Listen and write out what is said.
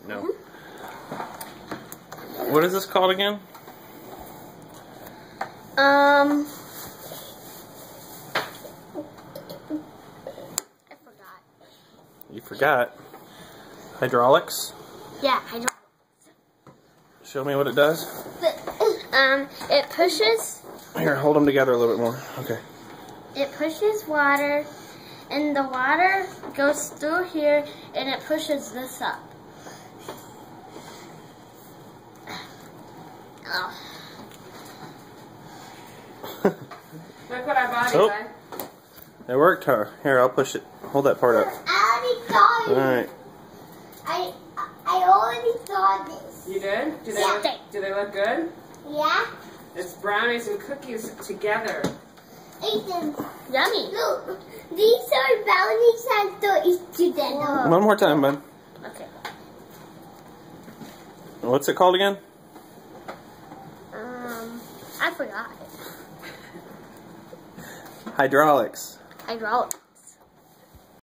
No. What is this called again? I forgot. You forgot. Hydraulics? Yeah, hydraulics. Show me what it does. It pushes. Here, hold them together a little bit more. Okay. It pushes water, and the water goes through here, and it pushes this up. Oh. Look what I bought, Oh. Eli. It worked, huh? Here, I'll push it. Hold that part up. I already got it. Alright. I already got this. You did? Do they, Yeah. look, do they look good? Yeah? It's brownies and cookies together. Eat them. Yummy. Look, these are brownies and cookies together. One more time, bud. Okay. What's it called again? I forgot. Hydraulics. Hydraulics.